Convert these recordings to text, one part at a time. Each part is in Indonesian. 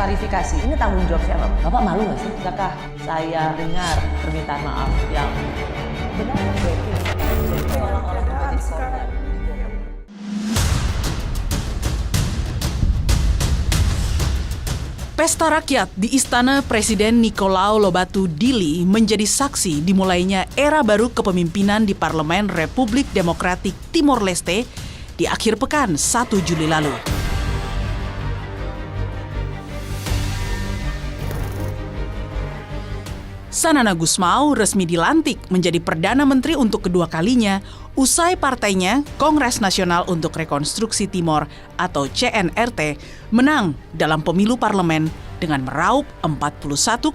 klarifikasi. Ini tanggung jawab siapa? Bapak malu nggak sih? Apakah saya dengar permintaan maaf yang benar seolah-olah menjadi korban? Pesta rakyat di Istana Presiden Nicolau Lobato Dili menjadi saksi dimulainya era baru kepemimpinan di Parlemen Republik Demokratik Timor Leste di akhir pekan 1 Juli lalu. Sanana Gusmao resmi dilantik menjadi Perdana Menteri untuk kedua kalinya usai partainya Kongres Nasional untuk Rekonstruksi Timor atau CNRT menang dalam pemilu parlemen dengan meraup 41,6%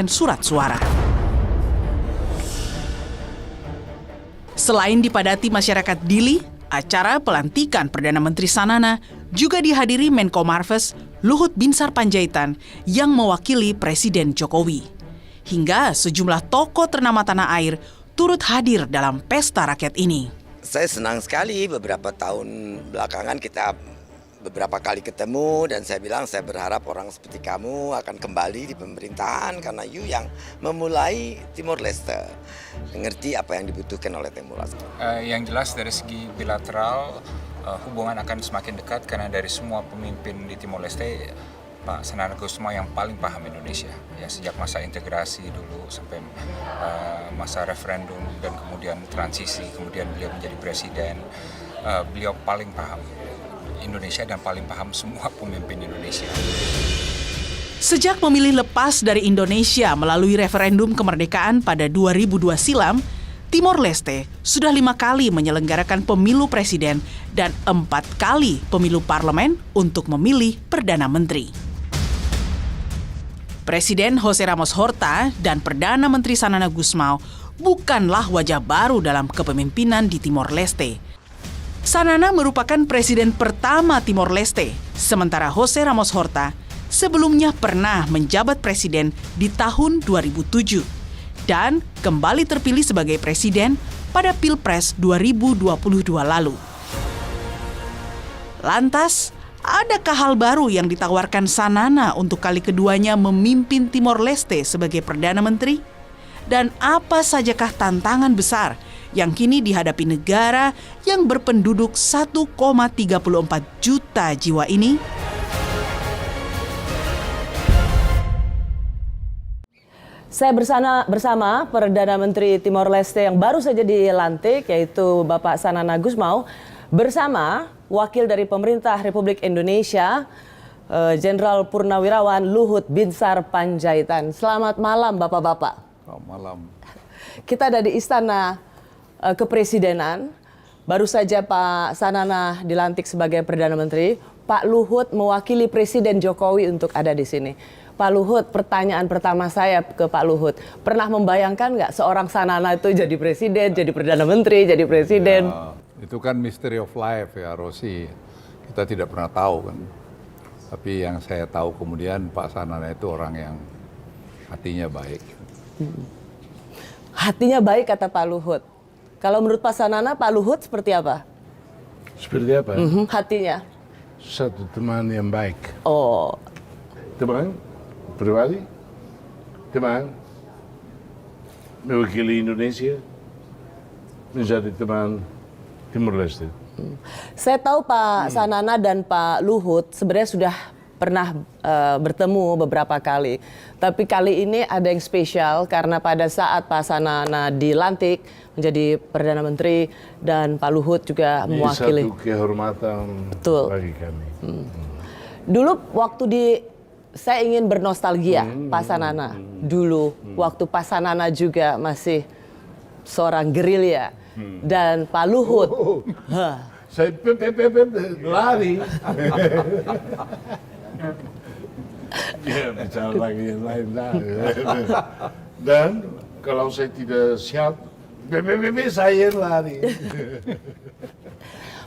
surat suara. Selain dipadati masyarakat Dili, acara pelantikan Perdana Menteri Sanana juga dihadiri Menko Marves Luhut Binsar Panjaitan yang mewakili Presiden Jokowi. Hingga sejumlah tokoh ternama tanah air turut hadir dalam pesta rakyat ini. Saya senang sekali beberapa tahun belakangan kita beberapa kali ketemu dan saya bilang saya berharap orang seperti kamu akan kembali di pemerintahan karena you yang memulai Timor Leste. Mengerti apa yang dibutuhkan oleh Timor Leste. Yang jelas dari segi bilateral hubungan akan semakin dekat karena dari semua pemimpin di Timor Leste Pak Sanana Gusmao yang paling paham Indonesia ya sejak masa integrasi dulu sampai masa referendum dan kemudian transisi kemudian beliau menjadi presiden beliau paling paham Indonesia dan paling paham semua pemimpin Indonesia. Sejak memilih lepas dari Indonesia melalui referendum kemerdekaan pada 2002 silam, Timor Leste sudah 5 kali menyelenggarakan pemilu presiden dan 4 kali pemilu parlemen untuk memilih Perdana Menteri. Presiden José Ramos Horta dan Perdana Menteri Sanana Gusmao bukanlah wajah baru dalam kepemimpinan di Timor Leste. Sanana merupakan presiden pertama Timor Leste, sementara José Ramos Horta sebelumnya pernah menjabat presiden di tahun 2007 dan kembali terpilih sebagai presiden pada Pilpres 2022 lalu. Lantas, adakah hal baru yang ditawarkan Sanana untuk kali keduanya memimpin Timor Leste sebagai Perdana Menteri? Dan apa sajakah tantangan besar yang kini dihadapi negara yang berpenduduk 1,34 juta jiwa ini? Saya bersama Perdana Menteri Timor Leste yang baru saja dilantik, yaitu Bapak Sanana Gusmao, bersama Wakil dari Pemerintah Republik Indonesia, Jenderal Purnawirawan Luhut Binsar Panjaitan. Selamat malam, Bapak-Bapak. Selamat malam. Kita ada di Istana Kepresidenan. Baru saja Pak Sanana dilantik sebagai Perdana Menteri. Pak Luhut mewakili Presiden Jokowi untuk ada di sini. Pak Luhut, pertanyaan pertama saya ke Pak Luhut. Pernah membayangkan nggak seorang Sanana itu jadi presiden, jadi Perdana Menteri, jadi presiden? Ya, itu kan mystery of life ya, Rosi. Kita tidak pernah tahu kan. Tapi yang saya tahu kemudian Pak Sanana itu orang yang hatinya baik. Hatinya baik kata Pak Luhut. Kalau menurut Pak Sanana, Pak Luhut seperti apa? Seperti apa? Hatinya. Satu teman yang baik. Oh, Teman pribadi, teman mewakili Indonesia, menjadi teman Timor Leste. saya tahu Pak Sanana dan Pak Luhut sebenarnya sudah pernah bertemu beberapa kali. Tapi kali ini ada yang spesial karena pada saat Pak Sanana dilantik menjadi Perdana Menteri dan Pak Luhut juga Ini mewakili. satu kehormatan Betul. bagi kami. Dulu waktu saya ingin bernostalgia Pak Sanana. Dulu waktu Pak Sanana juga masih seorang gerilya. Dan Pak Luhut. Saya lari. Ya, bicara lagi yang lain. Dan kalau saya tidak siap, saya lari.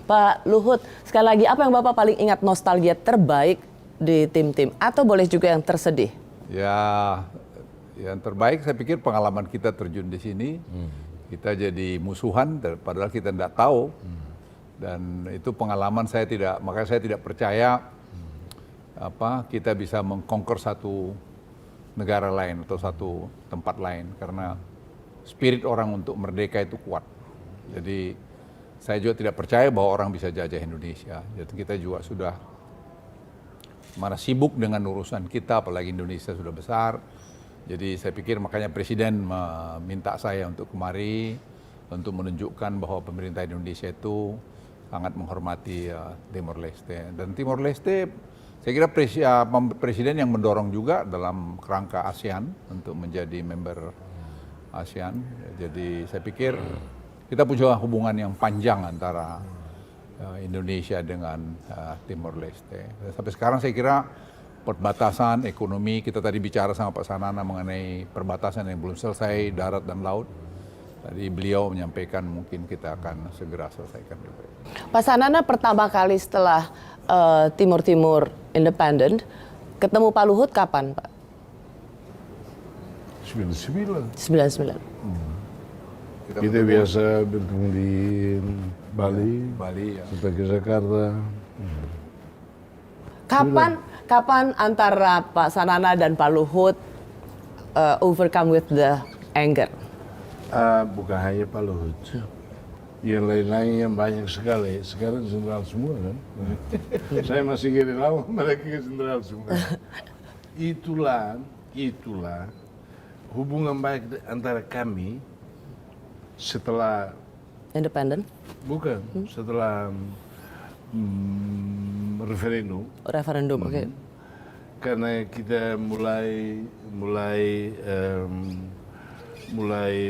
Pak Luhut, sekali lagi apa yang Bapak paling ingat nostalgia terbaik di tim-tim? Atau boleh juga yang tersedih? Ya, yang terbaik saya pikir pengalaman kita terjun di sini. Kita jadi musuhan, padahal kita tidak tahu. Dan itu pengalaman makanya saya tidak percaya kita bisa mengkonquer satu negara lain atau satu tempat lain, karena spirit orang untuk merdeka itu kuat. Jadi saya juga tidak percaya bahwa orang bisa jajah Indonesia. Jadi kita juga sudah mana sibuk dengan urusan kita, apalagi Indonesia sudah besar. Jadi saya pikir makanya Presiden meminta saya untuk kemari untuk menunjukkan bahwa pemerintah Indonesia itu sangat menghormati Timor Leste. Dan Timor Leste saya kira Presiden yang mendorong juga dalam kerangka ASEAN untuk menjadi member ASEAN. Jadi saya pikir kita punya hubungan yang panjang antara Indonesia dengan Timor Leste. Sampai sekarang saya kira perbatasan ekonomi, kita tadi bicara sama Pak Sanana mengenai perbatasan yang belum selesai, darat dan laut. Tadi beliau menyampaikan mungkin kita akan segera selesaikan juga. Pak Sanana pertama kali setelah Timur Timur independen, ketemu Pak Luhut kapan, Pak? 99. 99. Kita biasa bertemu di Bali, ya. sampai ke Jakarta. Kapan antara Pak Sanana dan Pak Luhut overcome with the anger? Bukan hanya Pak Luhut, yang lain-lain yang banyak sekali. Sekarang jenderal semua kan. Saya masih kira lama, mereka jenderal semua. Itulah hubungan baik antara kami setelah Independen? setelah referendum. Oke. Karena kita mulai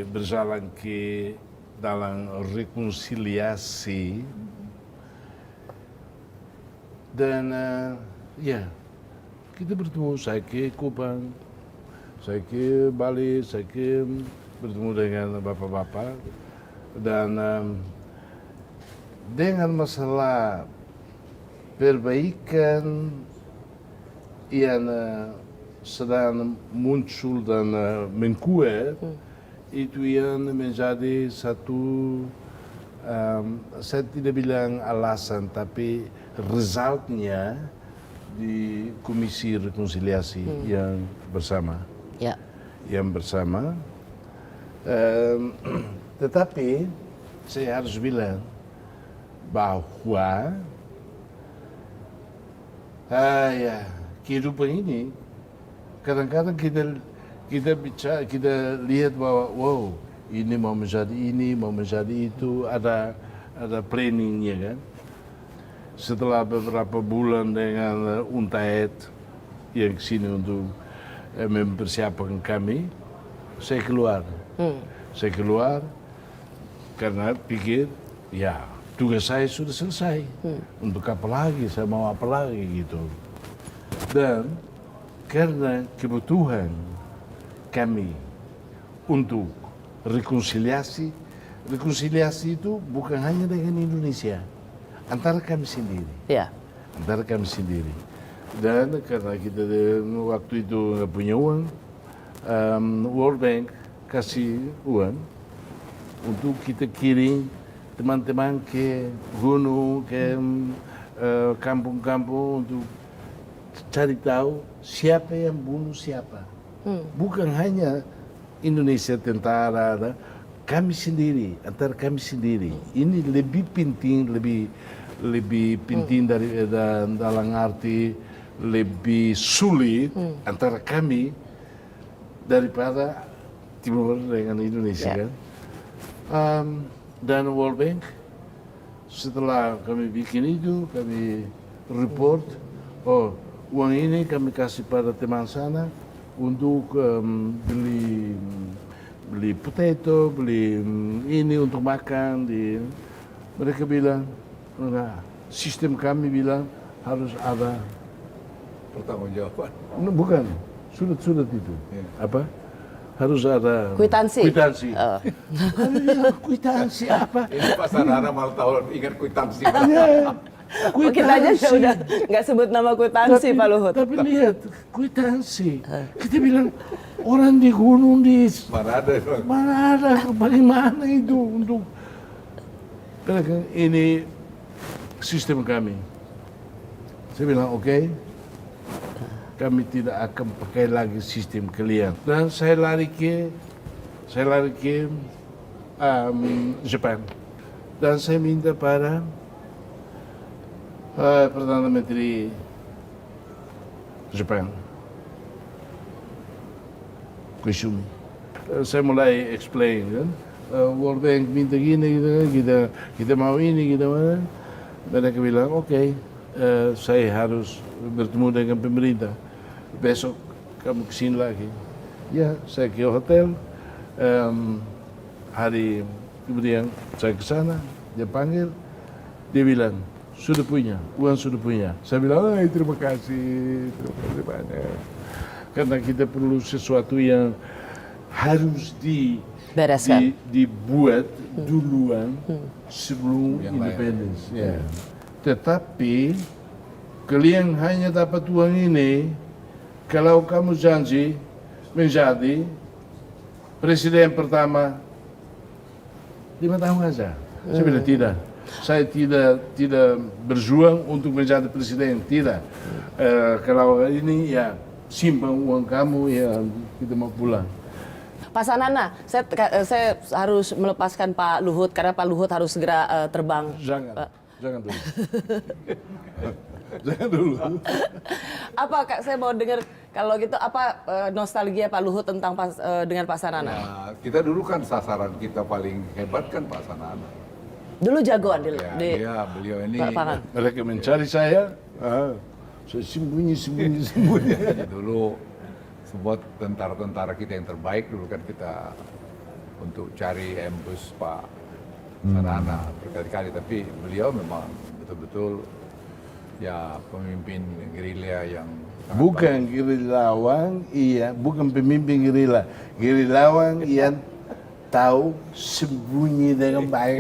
berjalan ke dalam rekonsiliasi dan ya kita bertemu, saya ke Kupang, saya ke Bali, saya ke bertemu dengan bapak-bapak dan dengan masalah perbaikan yang sedang muncul dan menkuat, itu yang menjadi satu, saya tidak bilang alasan, tapi resultnya di Komisi Rekonsiliasi yang bersama. Ya. Yang bersama. Tetapi saya harus bilang bahwa kehidupan ini kadang-kadang kita lihat bahwa wow, ini mau menjadi itu, ada planningnya kan. Setelah beberapa bulan dengan UNTAED yang kesini untuk mempersiapkan kami, saya keluar. Saya keluar karena pikir ya tugas saya sudah selesai. Untuk apa lagi, saya mau apa lagi gitu. Dan karena kebutuhan kami untuk rekonsiliasi itu bukan hanya dengan Indonesia, antara kami sendiri. Ya. Antara kami sendiri. Dan karena kita waktu itu nggak punya uang, World Bank kasih uang untuk kita kirim teman-teman ke gunung, ke kampung-kampung untuk cari tahu siapa yang bunuh siapa. Bukan hanya Indonesia tentara, kami sendiri, antara kami sendiri. Ini lebih penting, lebih penting dari dalam arti lebih sulit antara kami daripada Timur dengan Indonesia kan. Dan World Bank setelah kami bikin itu, kami report, oh uang ini kami kasih pada teman sana untuk beli potato, beli ini untuk makan. Mereka bilang, sistem kami bilang harus ada Pertanggungjawaban. bukan surat itu. Apa? Harus ada Kwitansi. Kwitansi apa? Ini Pak Sanana malah tahu ingat kwitansi. Kita aja udah nggak sebut nama kwitansi, Pak Luhut. Tapi lihat, kwitansi. Kita bilang orang di gunung mana ada bagaimana itu untuk ini sistem kami. Saya bilang oke, kami tidak akan pakai lagi sistem kalian. Dan saya lari ke Jepang. Dan saya minta pada Perdana Menteri Jepang, Koizumi. Saya mulai explain kan, World Bank minta gini, kita mau ini, kita mau. Mereka bilang, oke, saya harus bertemu dengan pemerintah. Besok kamu kesini lagi. Ya, saya ke hotel. Hari kemudian saya ke sana, dia panggil, dia bilang, sudah punya, uang sudah punya. Saya bilang, terima kasih banyak. Karena kita perlu sesuatu yang harus Bereskan. dibuat duluan sebelum independence. Ya. Tetapi kalian hanya dapat uang ini kalau kamu janji menjadi presiden pertama 5 tahun saja. Saya bilang tidak. Saya tidak berjuang untuk menjadi presiden, tidak. Kalau ini ya simpan uang kamu, ya kita mau pulang. Pak Sanana, saya harus melepaskan Pak Luhut karena Pak Luhut harus segera terbang. Jangan dulu. Jangan dulu. Apa Kak, saya mau dengar kalau gitu apa nostalgia Pak Luhut tentang dengan Pak Sanana? Ya, kita dulu kan sasaran kita paling hebat kan Pak Sanana. Dulu jagoan di Ya, beliau ini lapangan. Mereka mencari saya sembunyi. dulu semua tentara-tentara kita yang terbaik dulu kan kita untuk cari ambush Pak Sanana berkali-kali, tapi beliau memang betul-betul ya pemimpin gerilya yang Bukan gerilyawan, bukan pemimpin gerilya. Gerilyawan yang tahu sembunyi dengan baik.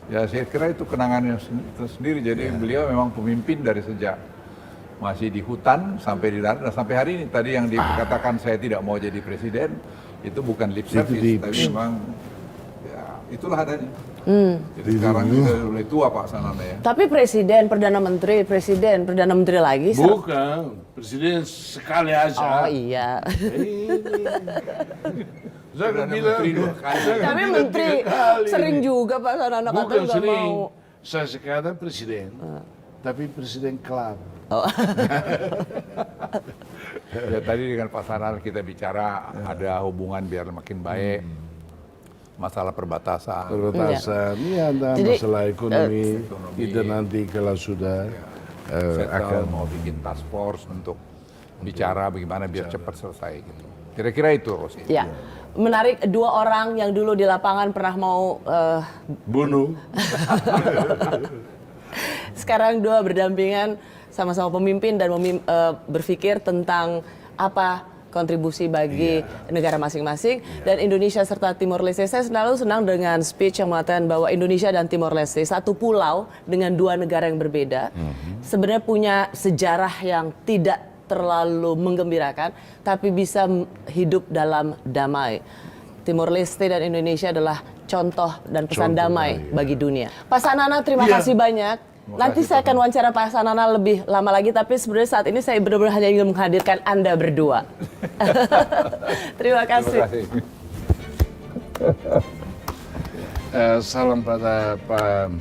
ya saya kira itu kenangannya sendiri. Jadi beliau memang pemimpin dari sejak masih di hutan sampai di darat, dan sampai hari ini tadi yang dikatakan saya tidak mau jadi presiden itu bukan lip service, tapi memang ya itulah adanya. Jadi sekarang sudah mulai tua Pak Sanana ya. Tapi presiden, perdana menteri lagi. Bukan, presiden sekali aja. Oh iya. Jangan Perdana bilang. Menteri 2 kali. Tapi menteri sering juga Pak Sanana kata Bukan nggak sering. mau. Saya sekarang presiden, tapi presiden klub. Ya tadi dengan Pak Sanana kita bicara ada hubungan biar makin baik. Masalah perbatasan. Perbatasan, ada Jadi, masalah ekonomi. Kita nanti kalau sudah Settle mau bikin task force untuk bicara bagaimana biar cepat selesai gitu. Kira-kira itu Rosi. Ya, menarik, 2 orang yang dulu di lapangan pernah mau bunuh. sekarang 2 berdampingan sama-sama pemimpin dan berpikir tentang apa kontribusi bagi negara masing-masing dan Indonesia serta Timor Leste. Saya selalu senang dengan speech yang mengatakan bahwa Indonesia dan Timor Leste satu pulau dengan 2 negara yang berbeda sebenarnya punya sejarah yang tidak terlalu menggembirakan tapi bisa hidup dalam damai. Timor Leste dan Indonesia adalah contoh dan pesan damai bagi dunia. Pak Sanana, terima kasih banyak. Nanti saya akan wawancara Pak Sanana lebih lama lagi, tapi sebenarnya saat ini saya benar-benar hanya ingin menghadirkan Anda berdua. Terima kasih. Salam pada Pak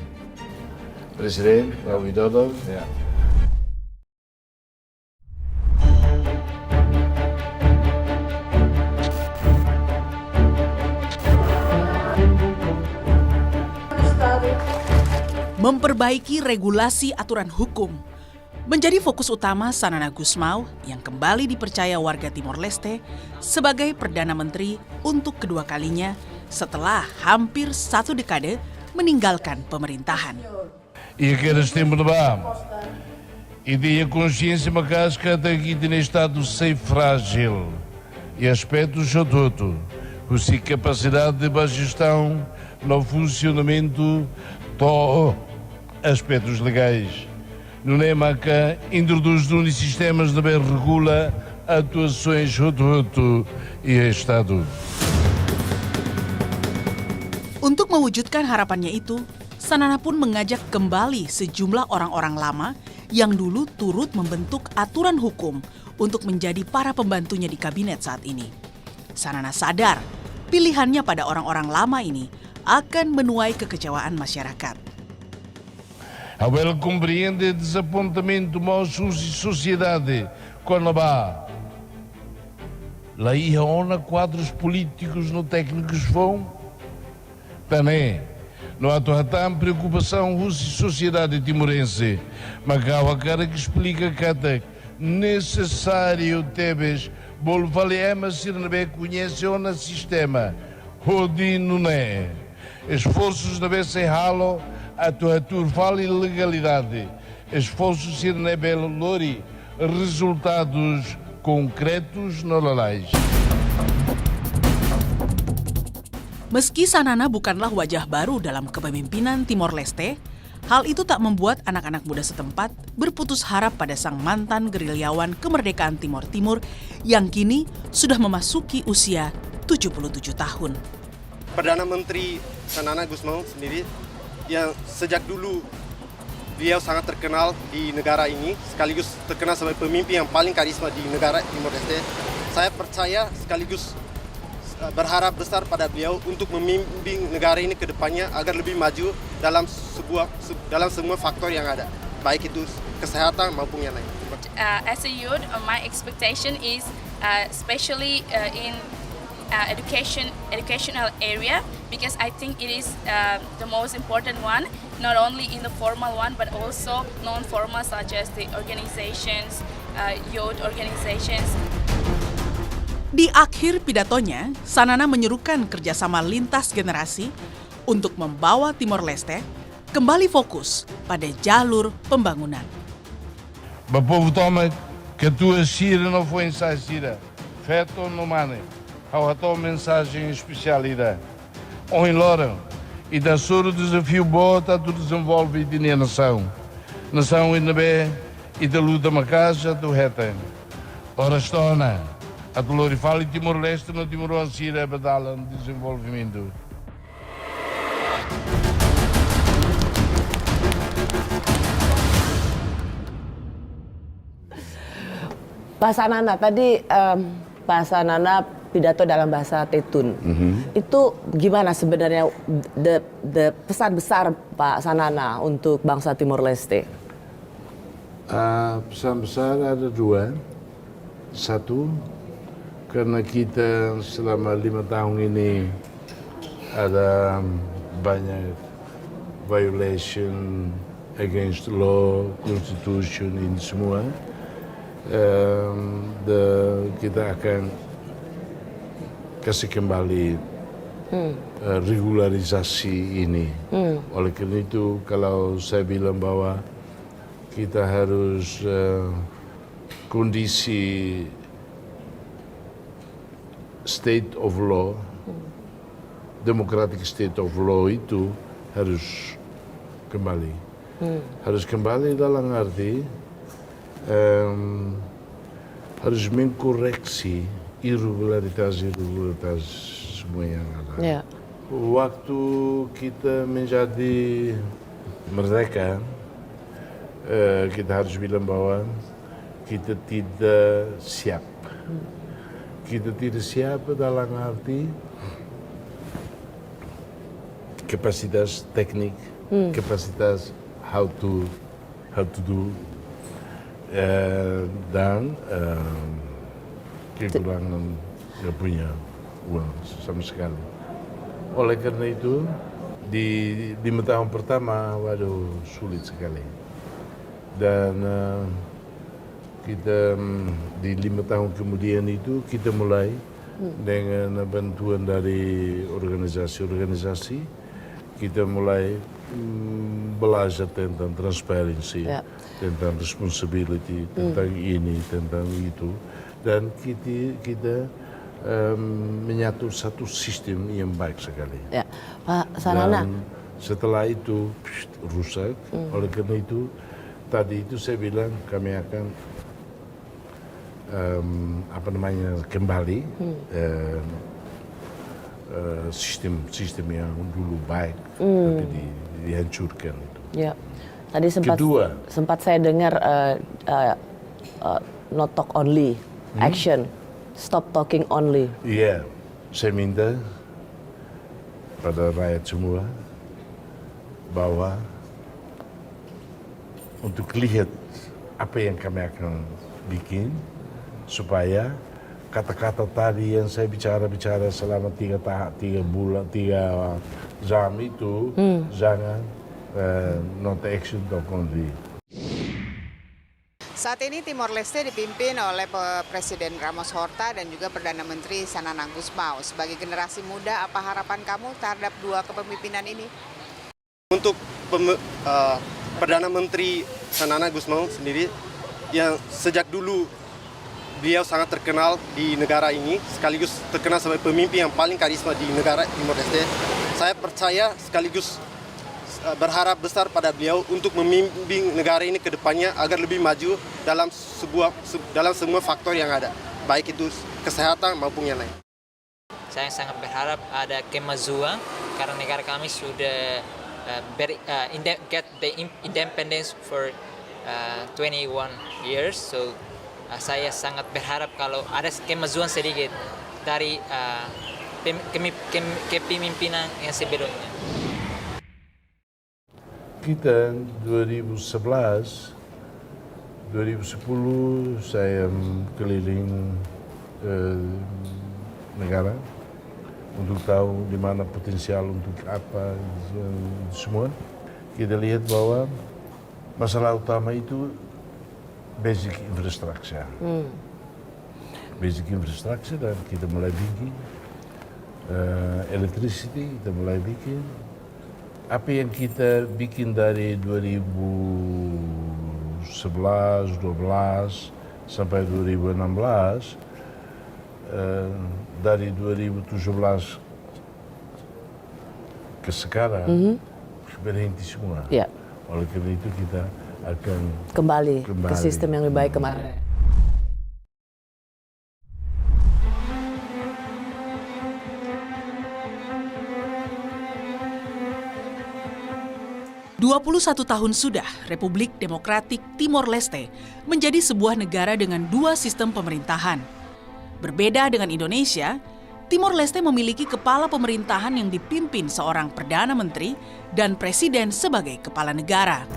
Presiden, Pak Widodo. Ya. Memperbaiki regulasi aturan hukum menjadi fokus utama Sanana Gusmao yang kembali dipercaya warga Timor Leste sebagai Perdana Menteri untuk kedua kalinya setelah hampir 1 dekade meninggalkan pemerintahan. E aqueles tempos de bar. E tinha consciência mas que até aqui tinha estado sem frágil. E aspecto todo. Com capacidade de gestão no funcionamento do aspectos legais. No NEMACA introduz sistemas de bem regula atuações roto e Estado. Untuk mewujudkan harapannya itu, Sanana pun mengajak kembali sejumlah orang-orang lama yang dulu turut membentuk aturan hukum untuk menjadi para pembantunya di kabinet saat ini. Sanana sadar pilihannya pada orang-orang lama ini akan menuai kekecewaan masyarakat. Ela compreende o desapontamento mau sociedade quando há lá ia ona quadros políticos no técnicos vão também não há tanta preocupação a sociedade timorense mas há cara que explica que até necessário tebes bol valema sirnebe conhece o sistema rodi não é esforços deve ser halo a tua vale legalidade esforços sirnebe lori resultados konkretus nolalais. Meski Sanana bukanlah wajah baru dalam kepemimpinan Timor Leste, hal itu tak membuat anak-anak muda setempat berputus harap pada sang mantan gerilyawan kemerdekaan Timor Timur yang kini sudah memasuki usia 77 tahun. Perdana Menteri Sanana Gusmao sendiri yang sejak dulu beliau sangat terkenal di negara ini, sekaligus terkenal sebagai pemimpin yang paling karisma di negara Timor Leste. Saya percaya sekaligus berharap besar pada beliau untuk memimpin negara ini ke depannya agar lebih maju dalam semua faktor yang ada, baik itu kesehatan maupun yang lain. As a youth, my expectation is especially in educational area, because I think it is the most important one, not only in the formal one but also non-formal, such as the organizations, youth organizations. Di akhir pidatonya, Sanana menyerukan kerjasama lintas generasi untuk membawa Timor Leste kembali fokus pada jalur pembangunan. O povo toma que a tua Sira não foi ensaiada, feito no mane, ao a tua mensagem especialidade. On Loren, e da soro desafio bota do desenvolve de nação. Nação ainda bem, e da luta macaja do retem. Ora estona, a dolor fala Timor-Leste no Timor-Ansira badala no desenvolvimento. Pak Sanana, tadi Pak Sanana pidato dalam bahasa Tetun. Itu gimana sebenarnya the pesan besar Pak Sanana untuk bangsa Timor Leste? Pesan besar ada dua. Satu, karena kita selama 5 tahun ini ada banyak violation against law, constitution ini semua. Kita akan kasih kembali regularisasi ini. Oleh karena itu, kalau saya bilang bahwa kita harus kondisi state of law, democratic state of law itu harus kembali. Harus kembali dalam arti harus mengkoreksi irregularitas semua yang ada. Ya. Waktu kita menjadi merdeka, kita harus bilang bahwa kita tidak siap. Kita tidak siap dalam arti kapasitas teknik, kapasitas how to do, dan kekurangan nggak punya uang sama sekali. Oleh karena itu, di 5 tahun pertama, waduh sulit sekali. Dan kita di 5 tahun kemudian itu kita mulai dengan bantuan dari organisasi-organisasi, kita mulai belajar tentang transparansi, tentang responsibility, tentang ini, tentang itu, dan kita menyatu satu sistem yang baik sekali. Ya, Pak Sanana. Dan setelah itu rusak. Oleh karena itu, tadi itu saya bilang kami akan kembali sistem yang dulu baik tapi dihancurkan itu. Ya. Tadi sempat saya dengar not talk only, action, stop talking only. Iya, saya minta pada rakyat semua bahwa untuk lihat apa yang kami akan bikin supaya kata-kata tadi yang saya bicara selama 3 jam itu jangan not action talk only. Saat ini Timor Leste dipimpin oleh Presiden Ramos Horta dan juga Perdana Menteri Sanana Gusmao. Sebagai generasi muda, apa harapan kamu terhadap dua kepemimpinan ini? Untuk Perdana Menteri Sanana Gusmao sendiri, yang sejak dulu beliau sangat terkenal di negara ini, sekaligus terkenal sebagai pemimpin yang paling karisma di negara Timor Leste. Saya percaya sekaligus berharap besar pada beliau untuk memimpin negara ini ke depannya agar lebih maju dalam semua faktor yang ada, baik itu kesehatan maupun yang lain. Saya sangat berharap ada kemajuan karena negara kami sudah get the independence for 21 years. So saya sangat berharap kalau ada kemajuan sedikit dari kepemimpinan yang sebelumnya. Kita 2011, 2010 saya keliling negara untuk tahu di mana potensial untuk apa semua. Kita lihat bahwa masalah utama itu basic infrastructure. Basic infrastructure dan kita mulai bikin electricity, kita mulai bikin. Apa yang kita bikin dari 2011, 12 sampai 2016, dari 2017 ke sekarang berhenti semua. Ya. Oleh karena itu kita akan Kembali ke sistem yang lebih baik kemarin. "21 tahun sudah Republik Demokratik Timor Leste menjadi sebuah negara dengan 2 sistem pemerintahan. Berbeda dengan Indonesia, Timor Leste memiliki kepala pemerintahan yang dipimpin seorang Perdana Menteri dan Presiden sebagai kepala negara.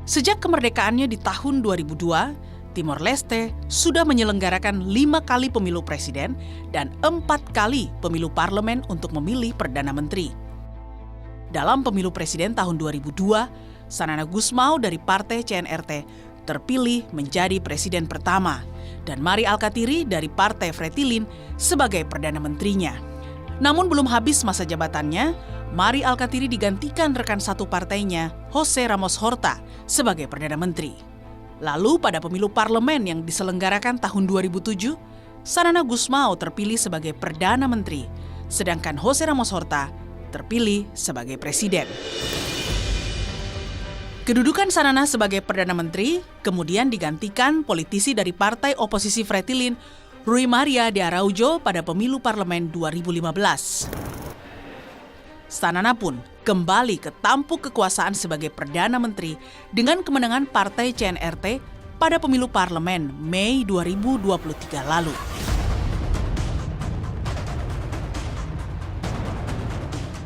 Sejak kemerdekaannya di tahun 2002, Timor Leste sudah menyelenggarakan 5 kali pemilu presiden dan 4 kali pemilu parlemen untuk memilih Perdana Menteri. Dalam pemilu presiden tahun 2002, Sanana Gusmao dari Partai CNRT terpilih menjadi presiden pertama dan Mari Alkatiri dari Partai Fretilin sebagai Perdana Menterinya. Namun belum habis masa jabatannya, Mari Alkatiri digantikan rekan satu partainya, Jose Ramos Horta, sebagai Perdana Menteri. Lalu pada pemilu parlemen yang diselenggarakan tahun 2007, Sanana Gusmao terpilih sebagai Perdana Menteri, sedangkan Jose Ramos Horta terpilih sebagai presiden. Kedudukan Sanana sebagai Perdana Menteri kemudian digantikan politisi dari partai oposisi Fretilin, Rui Maria de Araujo pada pemilu parlemen 2015. Sanana pun kembali ke tampuk kekuasaan sebagai Perdana Menteri dengan kemenangan partai CNRT pada pemilu parlemen Mei 2023 lalu.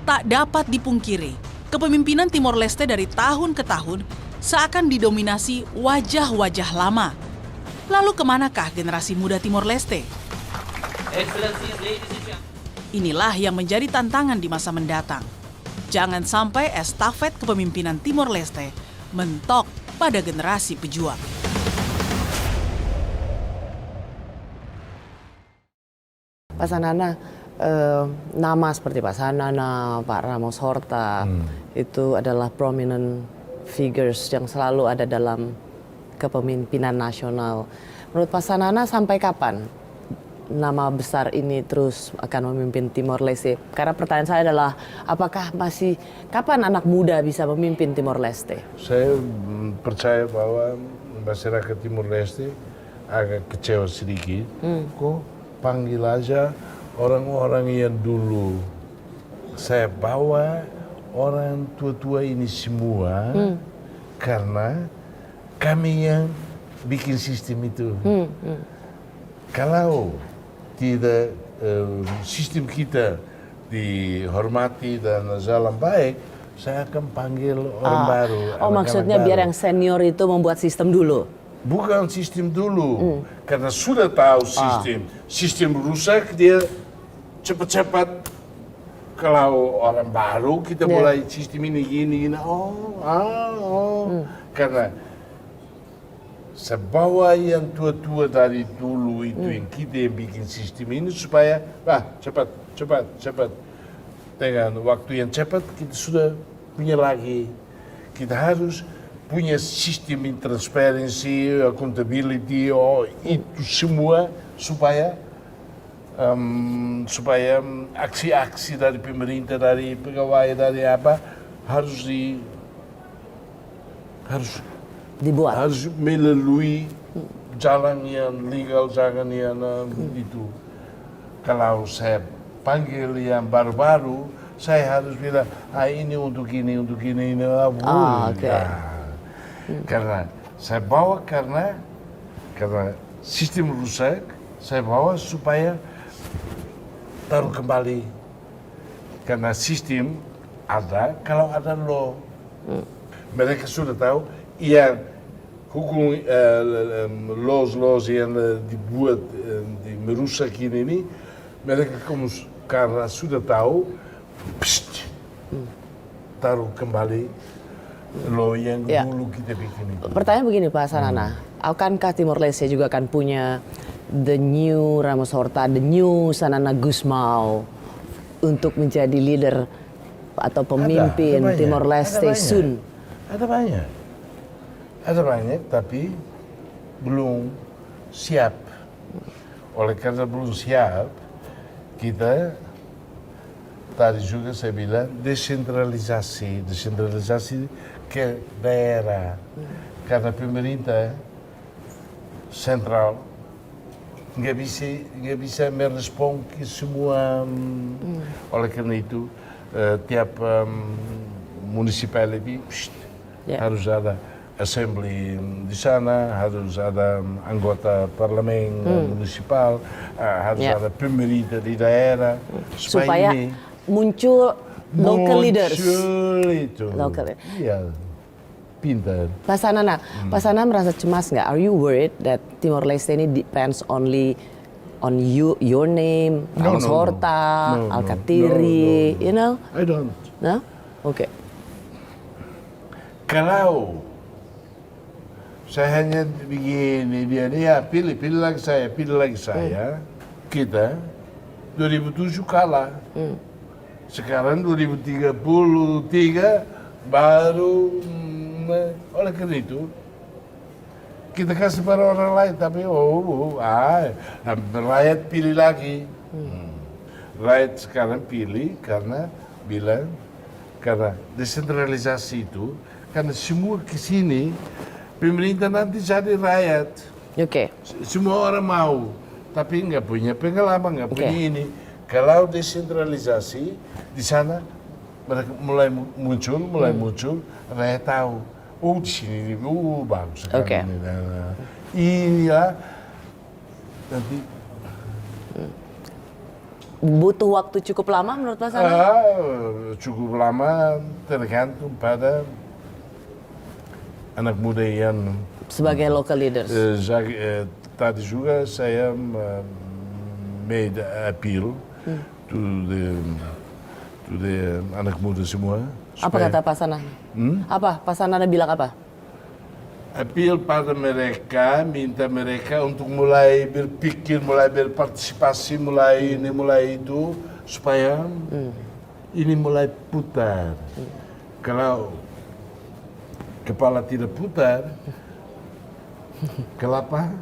Tak dapat dipungkiri, kepemimpinan Timor Leste dari tahun ke tahun seakan didominasi wajah-wajah lama. Lalu kemanakah generasi muda Timor Leste? Inilah yang menjadi tantangan di masa mendatang. Jangan sampai estafet kepemimpinan Timor Leste mentok pada generasi pejuang. Pak Sanana, nama seperti Pak Sanana, Pak Ramos Horta, itu adalah prominent figures yang selalu ada dalam kepemimpinan nasional. Menurut Pak Sanana, sampai kapan nama besar ini terus akan memimpin Timor Leste? Karena pertanyaan saya adalah, apakah kapan anak muda bisa memimpin Timor Leste? Saya percaya bahwa masyarakat Timor Leste agak kecewa sedikit. Kok panggil aja orang-orang yang dulu saya bawa orang tua-tua ini semua karena kami yang bikin sistem itu. Kalau tidak sistem kita dihormati dan jalan baik, saya akan panggil orang baru. Oh, maksudnya anak-anak biar baru. yang senior itu membuat sistem dulu. Bukan sistem dulu, karena sudah tahu sistem rusak dia cepat-cepat. Kalau orang baru kita mulai sistem ini gini, karena saya bawa yang tua-tua dari dulu itu yang kita yang bikin sistem ini supaya cepat. Dengan waktu yang cepat kita sudah punya lagi. Kita harus punya sistem transparansi, accountability, itu semua supaya aksi-aksi dari pemerintah, dari pegawai, dari apa harus Dibuat. harus melalui jalan yang legal, jalan yang itu. Kalau saya panggil yang baru-baru, saya harus bilang, ini untuk ini. Oke. Karena saya bawa karena sistem rusak, saya bawa supaya taruh kembali. Karena sistem ada, kalau ada law. Mereka sudah tahu, yang hukum laws yang dibuat, merusak ini, mereka karena sudah tahu, taruh kembali law yang dulu kita bikin itu. Pertanyaan begini Pak Sanana, akankah Timor Leste juga akan punya the new Ramos Horta, the new Sanana Gusmao untuk menjadi leader atau pemimpin ada banyak, Timor Leste soon? Ada banyak, tapi belum siap. Oleh karena belum siap, kita tadi juga saya bilang desentralisasi ke daerah. Karena pemerintah sentral nggak bisa merespon ke semua. Oleh karena itu tiap municipality harus ada assembly di sana, harus ada anggota parlemen municipal, harus ada pemerintah di daerah Supaya ini muncul local leaders. Itu. Local. Iya, pintar. Pak Sanana, Pak Sanana merasa cemas nggak? Are you worried that Timor Leste ini depends only on your name, Ramos Horta, Alkatiri, you know? I don't. No? Oke. Kalau saya hanya begini, dia pilih lagi saya, kita 2007 kalah. Sekarang 2033 baru, oleh karena itu kita kasih pada orang lain, tapi rakyat pilih lagi. Rakyat sekarang pilih karena desentralisasi itu, karena semua ke sini pemerintah nanti jadi rakyat. Oke. Semua orang mau, tapi nggak punya pengalaman, nggak punya ini. Kalau desentralisasi di sana mereka mulai muncul, rakyat tahu. Oh di sini, bagus sekali. Inilah nanti. Butuh waktu cukup lama menurut Pak Sanana? Cukup lama, tergantung pada anak muda yang Sebagai local leaders. tadi juga saya made appeal to the anak muda semua. Apa kata Pak Sanana? Apa? Pak Sanana bilang apa? Appeal pada mereka, minta mereka untuk mulai berpikir, mulai berpartisipasi, mulai itu supaya ini mulai putar. Kalau kepala tidak putar, kelapa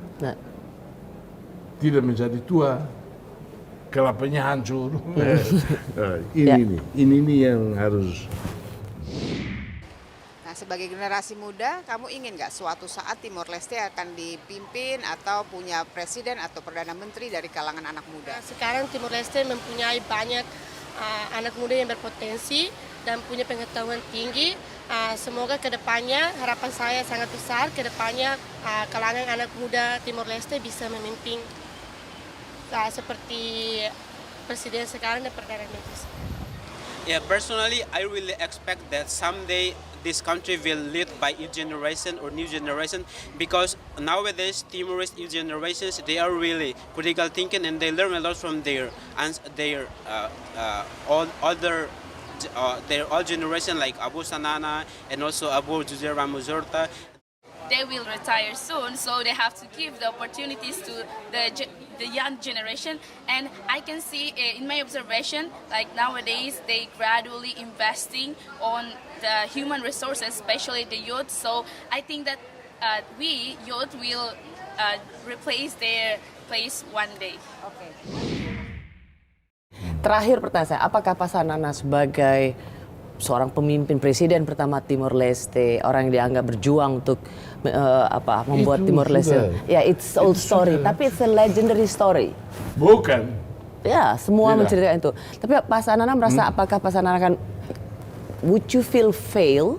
tidak menjadi tua, kelapanya hancur. Ini yang harus. Nah, sebagai generasi muda, kamu ingin nggak suatu saat Timor Leste akan dipimpin atau punya presiden atau perdana menteri dari kalangan anak muda? Sekarang Timor Leste mempunyai banyak anak muda yang berpotensi dan punya pengetahuan tinggi. Semoga kedepannya, harapan saya sangat besar, kedepannya kalangan anak muda Timor Leste bisa memimpin seperti presiden sekarang dan perdana menteri sekarang. Yeah, personally, I really expect that someday this country will lead by youth generation or new generation, because nowadays Timorese youth generations, they are really critical thinking and they learn a lot from their old generation like Abu Sanana and also Abu Jose Ramos Horta. They will retire soon, so they have to give the opportunities to the young generation. And I can see in my observation, like nowadays, they gradually investing on the human resources, especially the youth. So I think that we youth will replace their place one day. Okay. Terakhir pertanyaan saya, apakah Pak Sanana sebagai seorang pemimpin presiden pertama Timor Leste, orang yang dianggap berjuang untuk membuat Timor Leste, ya it's old story, tapi it's a legendary story. Bukan. Ya, semua menceritakan itu. Tapi Pak Sanana merasa apakah Pak Sanana akan, would you feel fail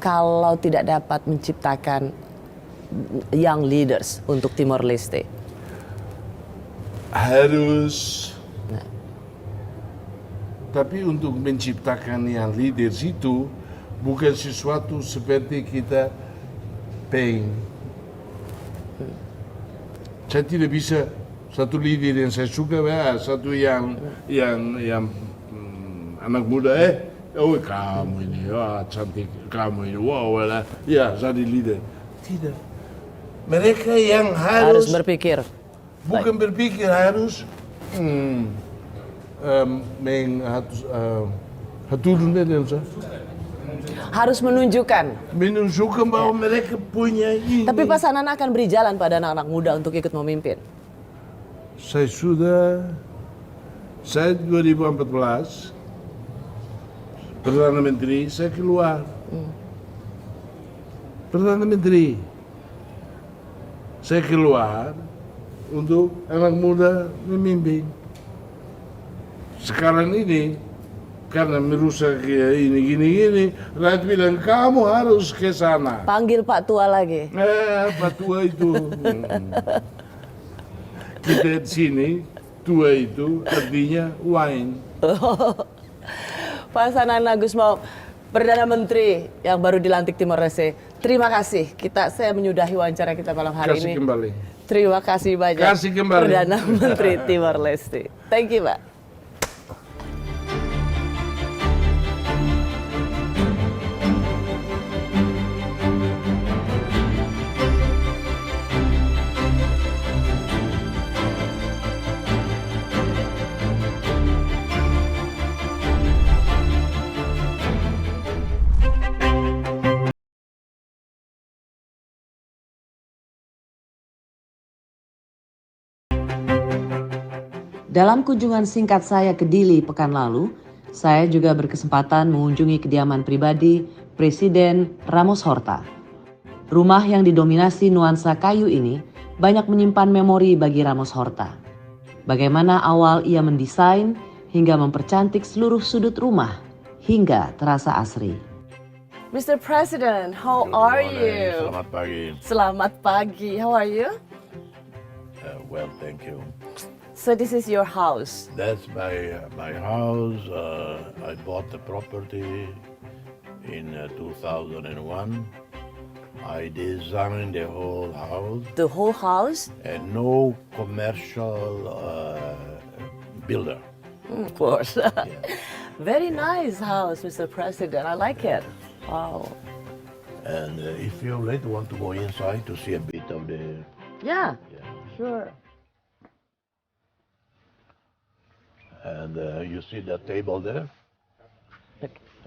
kalau tidak dapat menciptakan young leaders untuk Timor Leste? Harus. Tapi untuk menciptakan yang leaders itu bukan sesuatu seperti kita pengen. Saya tidak bisa satu leader yang saya suka, satu yang anak muda, oh kamu ini, cantik kamu ini, wow, ya jadi leader. Tidak. Mereka yang harus berpikir. Bukan berpikir, harus harus menunjukkan bahwa mereka punya ini. Tapi Pak Sanana akan beri jalan pada anak-anak muda untuk ikut memimpin. Saya 2014 Perdana Menteri, saya keluar. Perdana Menteri, saya keluar untuk anak muda memimpin. Sekarang ini, karena merusak ini, gini, rakyat bilang, kamu harus ke sana. Panggil Pak Tua lagi. Pak Tua itu. Kita di sini, tua itu artinya wine. Pak Sanana Gusmao, Perdana Menteri yang baru dilantik Timor Leste. Terima kasih. Saya menyudahi wawancara kita malam hari ini. Kasih kembali. Terima kasih banyak. Kasih kembali. Perdana Menteri Timor Leste. Thank you, Pak. Dalam kunjungan singkat saya ke Dili pekan lalu, saya juga berkesempatan mengunjungi kediaman pribadi Presiden Ramos Horta. Rumah yang didominasi nuansa kayu ini banyak menyimpan memori bagi Ramos Horta. Bagaimana awal ia mendesain hingga mempercantik seluruh sudut rumah hingga terasa asri. Mr. President, how are you? Selamat pagi. Selamat pagi. How are you? Well, thank you. So this is your house. That's my house. I bought the property in 2001. I designed the whole house. The whole house? And no commercial builder. Of course. Very nice house, Mr. President. I like it. Wow. And if you later want to go inside to see a bit of the... Yeah. Sure. And you see that table there?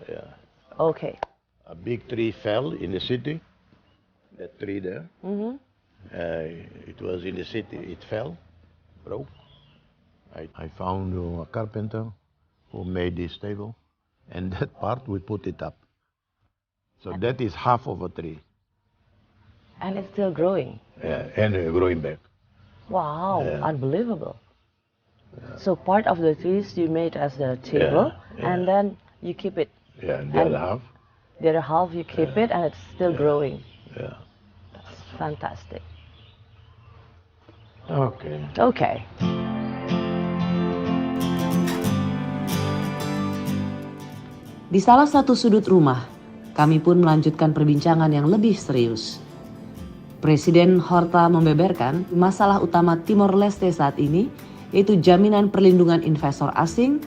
Yeah. Okay. A big tree fell in the city. That tree there. Mm-hmm. It was in the city. It fell, broke. I found a carpenter who made this table, and that part we put it up. So that is half of a tree. And it's still growing. Yeah, and growing back. Wow, Yeah. unbelievable. So part of the trees you made as the table, Yeah. and then you keep it Yeah, and the other half. The other half you keep it and it's still growing. Yeah. That's fantastic. Okay. Okay. Di salah satu sudut rumah, kami pun melanjutkan perbincangan yang lebih serius. Presiden Horta membeberkan masalah utama Timor Leste saat ini, yaitu jaminan perlindungan investor asing,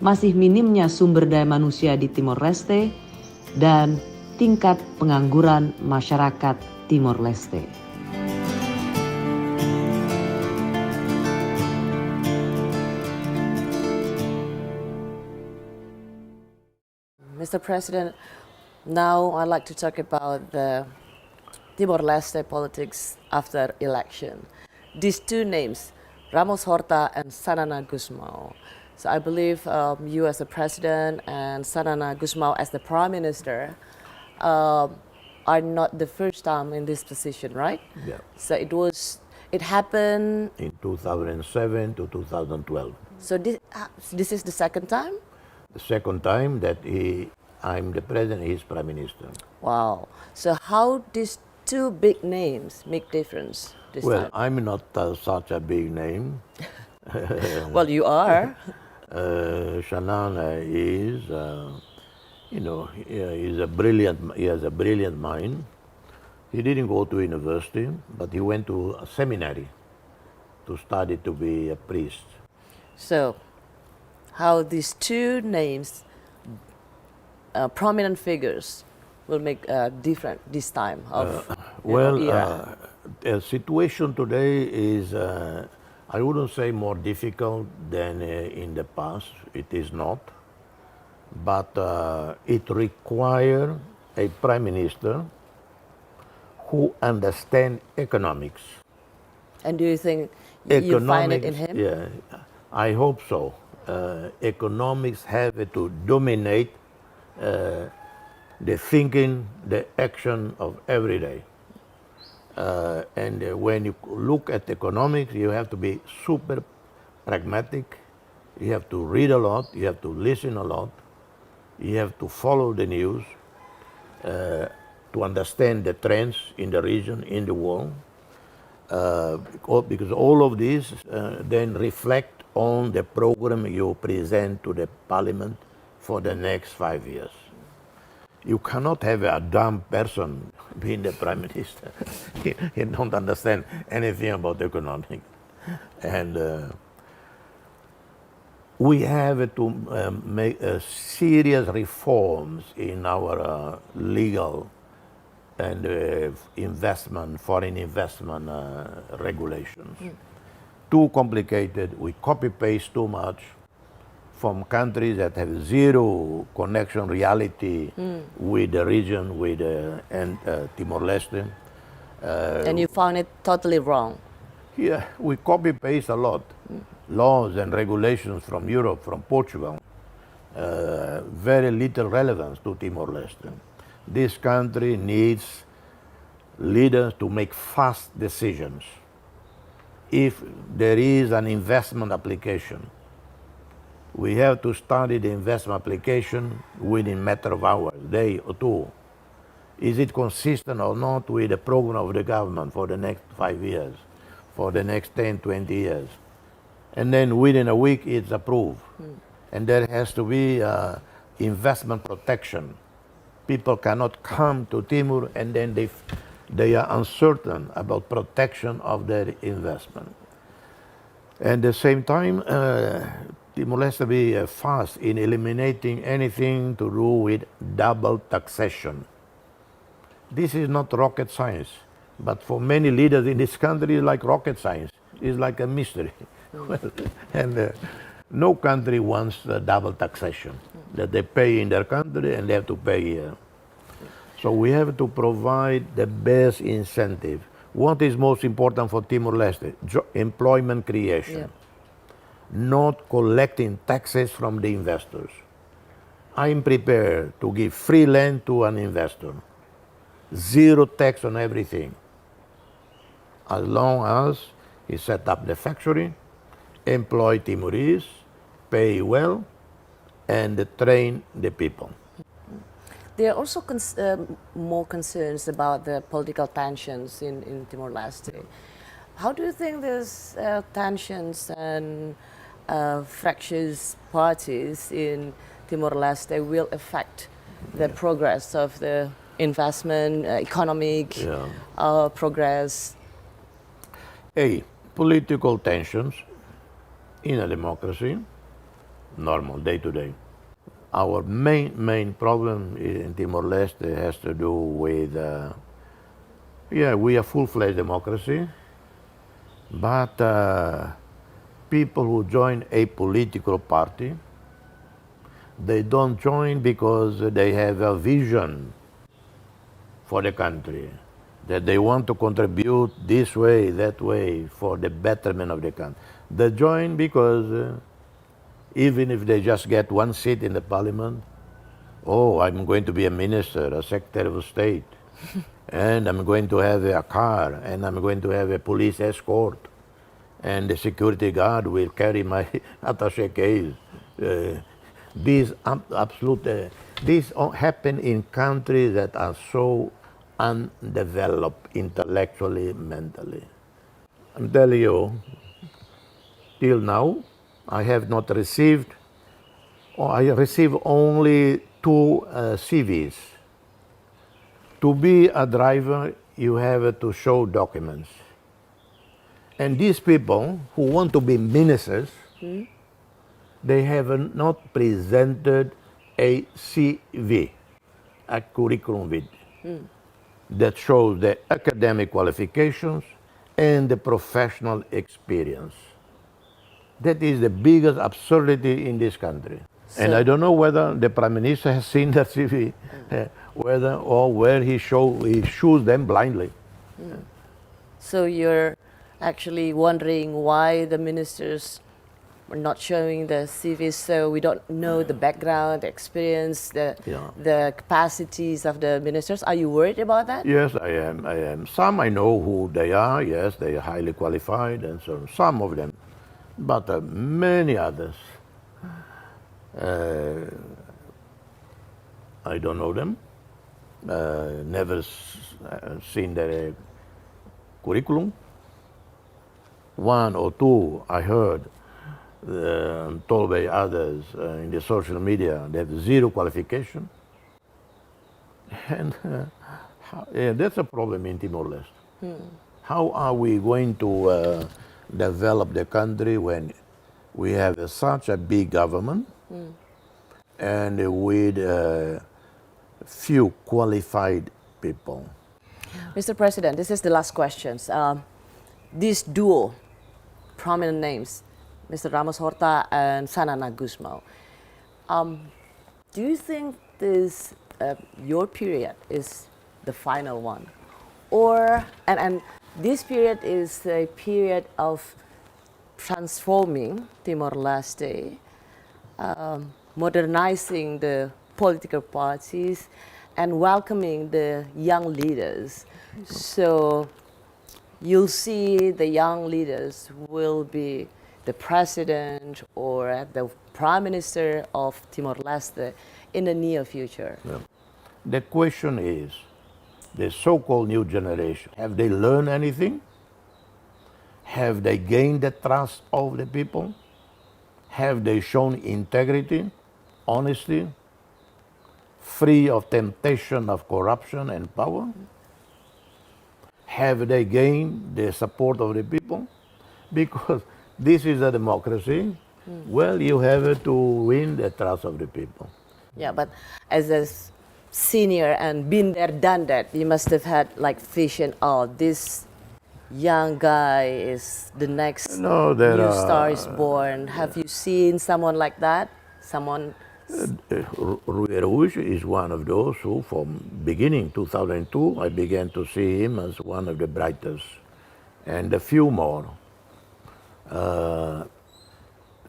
masih minimnya sumber daya manusia di Timor Leste, dan tingkat pengangguran masyarakat Timor Leste. Mr. President, now I'd like to talk about the Timor-Leste politics after election. These two names, Ramos Horta and Sanana Gusmao. So I believe you as the president and Sanana Gusmao as the prime minister are not the first time in this position, right? Yeah. So it happened In 2007 to 2012. So this is the second time? The second time that I'm the president, he's prime minister. Wow. So how these two big names make difference this Well, time? I'm not such a big name. Well, you are. Shanana is, he has a brilliant mind. He didn't go to university, but he went to a seminary to study to be a priest. So, how these two names, prominent figures, will make different this time of era? The situation today is, I wouldn't say more difficult than in the past. It is not, but it requires a prime minister who understands economics. And do you think you find it in him? Yeah, I hope so. Economics have to dominate the thinking, the action of every day. And when you look at economics, you have to be super pragmatic. You have to read a lot. You have to listen a lot. You have to follow the news to understand the trends in the region, in the world. Because all of these then reflect on the program you present to the parliament for the next 5 years. You cannot have a dumb person being the prime minister. He don't understand anything about economics. And we have to make serious reforms in our legal and foreign investment regulations. Too complicated, we copy-paste too much from countries that have zero connection reality with the region, with Timor-Leste. And you found it totally wrong. Yeah, we copy-paste a lot. Laws and regulations from Europe, from Portugal. Very little relevance to Timor-Leste. This country needs leaders to make fast decisions. If there is an investment application, we have to study the investment application within a matter of hours, day or two. Is it consistent or not with the program of the government for the next 5 years, for the next 10, 20 years? And then within a week, it's approved. And there has to be investment protection. People cannot come to Timor and then they are uncertain about protection of their investment. At the same time, Timor-Leste be fast in eliminating anything to do with double taxation. This is not rocket science, but for many leaders in this country, it's like rocket science. It's like a mystery. And no country wants double taxation, that they pay in their country and they have to pay here. So we have to provide the best incentive. What is most important for Timor-Leste? Employment creation. Not collecting taxes from the investors. I'm prepared to give free land to an investor. Zero tax on everything. As long as he set up the factory, employ Timorese, pay well, and train the people. there are also more concerns about the political tensions in Timor-Leste. How do you think these tensions and fractious parties in Timor-Leste will affect the progress of the investment, economic progress? Political tensions in a democracy, normal, day to day. Our main problem in Timor-Leste has to do with, we are full-fledged democracy, but people who join a political party, they don't join because they have a vision for the country, that they want to contribute this way, that way, for the betterment of the country. They join because even if they just get one seat in the parliament, I'm going to be a minister, a secretary of state, and I'm going to have a car, and I'm going to have a police escort, and the security guard will carry my attaché case. These happen in countries that are so undeveloped intellectually, mentally. I'm telling you, till now, I have not received, I received only 2 CVs. To be a driver, you have to show documents. And these people who want to be ministers, they have not presented a CV, a curriculum vitae, that shows the academic qualifications and the professional experience. That is the biggest absurdity in this country. And I don't know whether the Prime Minister has seen that CV, where he shows them blindly. So you're actually wondering why the ministers are not showing the CVs, so we don't know the background, the experience, the capacities of the ministers. Are you worried about that? Yes, I am. Some I know who they are. Yes, they are highly qualified, and so some of them. But many others, I don't know them, never seen their curriculum. 1 or 2 I heard, told by others in the social media, they have 0 qualification. And that's a problem in Timor-Leste. How are we going to develop the country when we have such a big government and with few qualified people? Mr. President, this is the last question. This duo, prominent names, Mr. Ramos Horta and Sanana Gusmao, do you think this your period is the final one, or and this period is a period of transforming Timor-Leste, modernizing the political parties, and welcoming the young leaders? So you'll see the young leaders will be the president or the prime minister of Timor-Leste in the near future. Yeah. The question is, the so-called new generation, have they learned anything? Have they gained the trust of the people? Have they shown integrity, honesty, free of temptation of corruption and power? Have they gained the support of the people? Because this is a democracy. Well, you have to win the trust of the people. Yeah, but as a senior and been there, done that, you must have had like vision, this young guy is the next new star is born. Have you seen someone like that? Someone? Rui Araújo is one of those who, from beginning 2002, I began to see him as one of the brightest, and a few more.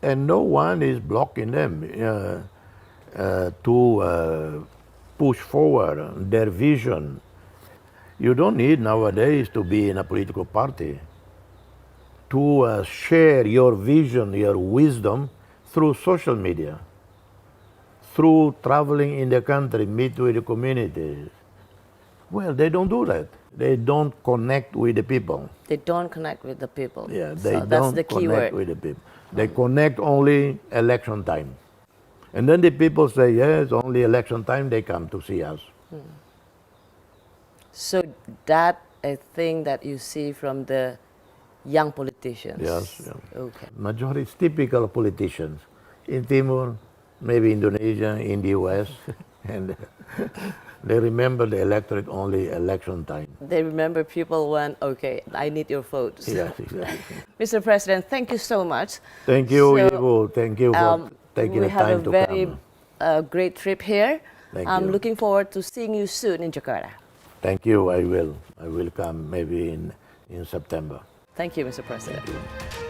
And no one is blocking them to push forward their vision. You don't need nowadays to be in a political party to share your vision, your wisdom through social media, through traveling in the country, meet with the communities. Well, they don't do that. They don't connect with the people. They don't connect with the people. Yeah, they so that's don't the key connect word. with the people. They connect only election time. And then the people say, yes, only election time they come to see us. So that a thing that you see from the young politicians. Yes. Yeah. Okay. Majority is typical politicians. In Timor, maybe Indonesia, in the US, and they remember the electorate only election time. They remember people when, okay, I need your votes. Yes, exactly. Mr. President, thank you so much. Thank you, So, Ibu. Thank you for taking the time to We have a very come. great trip here. Thank I'm you. looking forward to seeing you soon in Jakarta. Thank you. I will. I will come maybe in September. Thank you, Mr. President. Thank you.